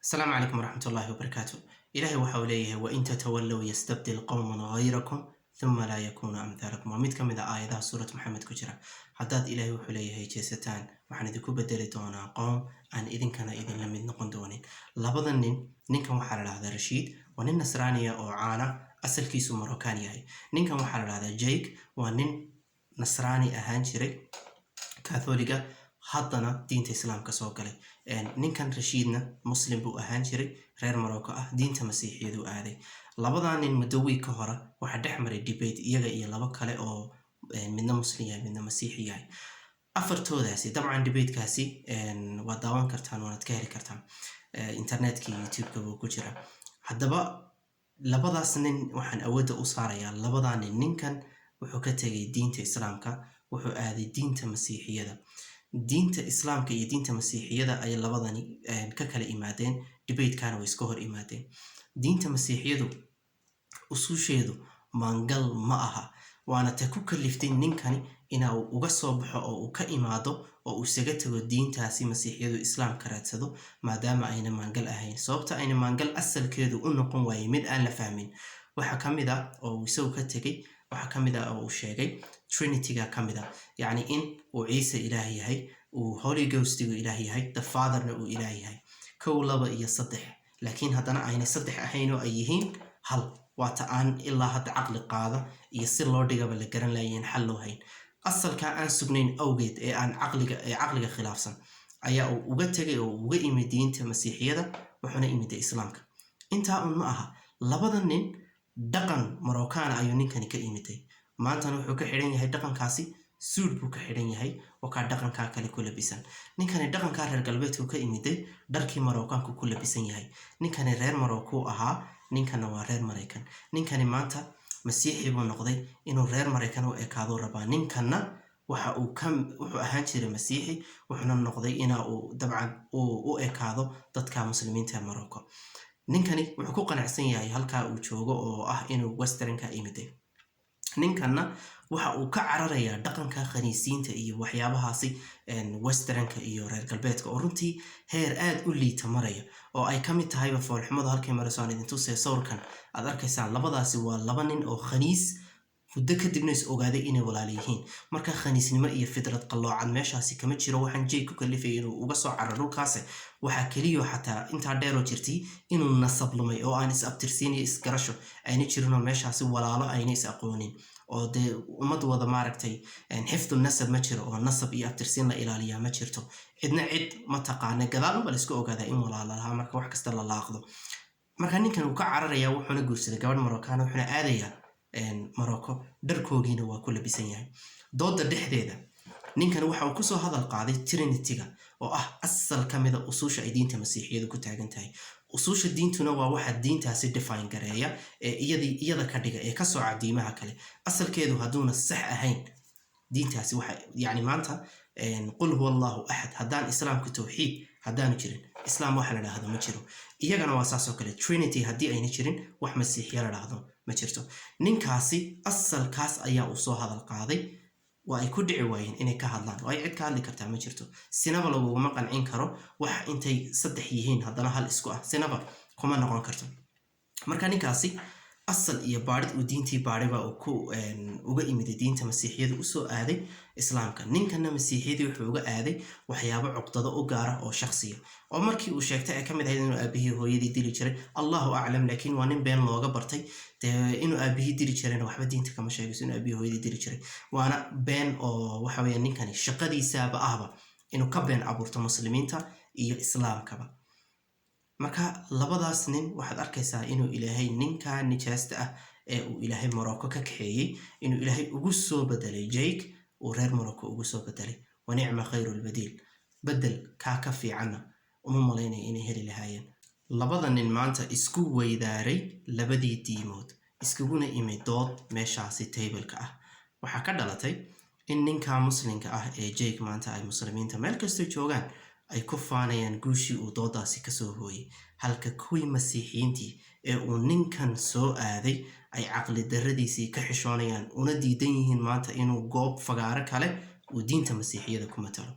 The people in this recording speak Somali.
السلام عليكم ورحمة الله وبركاته. إلهي وحوليه وإن تتولوا يستبدل قوما غيركم ثم لا يكون أمثالكم. ومد كمدا آيات سورة محمد كجرة حداد إلهي وحوليه جيستان وحن ذكو بدل دونا قوم أن إذن كان إذن لم ينقن دونين لبضن نينكا وحال هذا رشيد ونين نصرانية أو عانا أصل كيسو مروكاني هاي نينكا وحال هذا جيك ونين نصراني أهان شري كاثوليكا haddana diinta islaamka soo galay ninkan rashiidna muslim buu ahaan jiray reer Morocco ah diinta masiixiyadu aaday labadan nin mudawii ka hore waxa dhex maray debate iyaga iyo laba kale oo midna muslim yahay midna masiixi yahay afartoodaasi dabcan debate-kaasi waa daawan kartaan oo aad ka heli kartaan internetka iyo YouTube-ka buu ku jira haddaba labadaas nin waxaan awood u saarayaa labadan ninkan wuxuu ka tagay diinta islaamka wuxuu aaday diinta masiixiyada diinta islaamka iyo diinta masiixiyada ay labadani ka kala imaadeen debate-kana way iska hor imaadeen diinta masiixiyadu usuusheedu mangal ma aha waana ta ku kaliftay ninkani inuu uga soo baxo oo uu ka imaado oo uu isaga tago diintaasi masiixiyadu islaamka raadsado maadaama ayna mangal ahayn sababta ayna mangal asalkeedu u noqon waayay mid aan la fahmin waxa kamid ah oo isagu ka tagay waxa kamid ah oo uu sheegay Trinity-ga kamid ah yani in uu Ciise Ilaahay yahay uu Holy Ghost-igu Ilaahay yahay the Father-na uu Ilaahay yahay kow laba iyo saddex laakiin haddana ayna saddex ahayn oo ay yihiin hal waata aan ilaa hadda caqli qaada iyo si loo dhigaba la garan laayeen xal loo hayn asalka aan sugnayn awgeed ee aan caqliga khilaafsan ayaa uu uga tagay oo uga imid diinta masiixiyada wuxuuna imid islaamka intaa un ma aha labadan nin dhaqan Moroccan ayuu ninkani ka imiday maantana wuxuu ka xiran yahay dhaqankaasi suud buu ka xiran yahay oo ka dhaqanka kale ku labisan ninkani dhaqanka reer galbeedka ka imiday dharkii Moroccan ku labisan yahay ninkani reer Morocco ahaa ninkana waa reer Mareykan ninkani maanta masiixi buu noqday inuu reer Mareykan u ekaado rabaa ninkana wuxuu ahaan jiray masiixi wuxuuna noqday uu dabcan u ekaado dadka muslimiinta Morocco ninkani wuxuu ku qanacsan yahay halka uu joogo oo ah inuu western-ka imiday ninkana waxa uu ka cararayaa dhaqanka khaniisiinta iyo waxyaabahaasi western-ka iyo reer galbeedka oo runtii heer aad u liita maraya oo ay kamid tahay foolxumada halkay maraysan idin tusay sawirkan aad arkaysaan labadaasi waa laba nin oo khaniis muddo kadibna is ogaaday inay walaal yihiin marka khaniisnimo iyo fidrad qaloocan meeshaasi kama jiro waxaan jey ku kalifay inuu uga soo cararo kaas waxa kaliyo xataa inta dheero jirtay inuu nasab lumay oo aan is abtirsiin iyo is garasho ayna jirino meeshaasi walaalo ayna is aqoonin oo de ummad wada maaragtay xifdu nasab ma jiro oo nasab iyo abtirsiin la ilaaliya ma jirto cidna cid ma taqaan gadaal bal isku ogaada in walaalaha marka wax kasta la laaqdo marka ninkan uu ka cararaya wuxuuna guursaday gabadh Moroccan wuxuuna aadayaa Morocco dharkoogiina waa ku labisan yahay dooda dhexdeeda ninkan waxa uu ku soo hadal qaaday Trinity-ga oo ah asal kamida usuusha ay diinta masiixiyadu ku taagan tahay usuusha diintuna waa waxa diintaasi define gareeya ee iyada ka dhiga ee ka soo cadiimaha kale asalkeedu haduuna sax ahayn diintaasi waxa yani maanta qul huwallahu ahad hadaan islaamku tawxiid hadaan jirin islaam waxa la yiraahdo ma jiro iyagana waa saas oo kale Trinity hadii ayna jirin wax masiixiya la yiraahdo ma jirto ninkaasi asalkaas ayaa uu soo hadal qaaday waa ay ku dhici waayeen inay ka hadlaan oo ay cid ka hadli kartaa ma jirto sinaba laguma qancin karo wax intay saddex yihiin haddana hal isku ah sinaba kuma noqon karto marka ninkaasi asal iyo baarid uu diintii baariba uu ku uga imid diinta masiixiyada u soo aaday islaamka ninkana masiixiyada wuxuu uga aaday waxyaabo cuqdado u gaar ah oo shakhsiya oo markii uu sheegtay kamid ahayd inuu aabihii hooyadii dili jiray Allahu a'lam laakiin waa nin been looga bartay inuu aabihii dili jiray waxba diinta kama sheegayso inuu aabihii hooyadii dili jiray waana been oo waxa weeyaan ninkani shaqadiisaba ahba inuu ka been abuurto muslimiinta iyo islaamkaba marka labadaas nin waxaad arkaysaa inuu Ilaahay ninka nijaasta ah ee uu Ilaahay Morocco ka kaxeeyay inuu Ilaahay ugu soo bedelay Jake oo reer Morocco ugu soo bedelay wa ni'ma khayrul badil bedel ka fiicana uma maleynay inay heli lahaayeen labada nin maanta isku weydaaray labadii diimood iskuguna imid dood meeshaasi table-ka ah waxa ka dhalatay in ninka muslimka ah ee Jake maanta ay muslimiinta meel kasta joogaan ay ku faanayaan guushii uu doodaasi ka soo hooyay halka kuwii masiixiyiintii ee uu ninkan soo aaday ay caqli darradiisii ka xishoonayaan una diidan yihiin maanta inuu goob fagaaro kale uu diinta masiixiyada ku matalo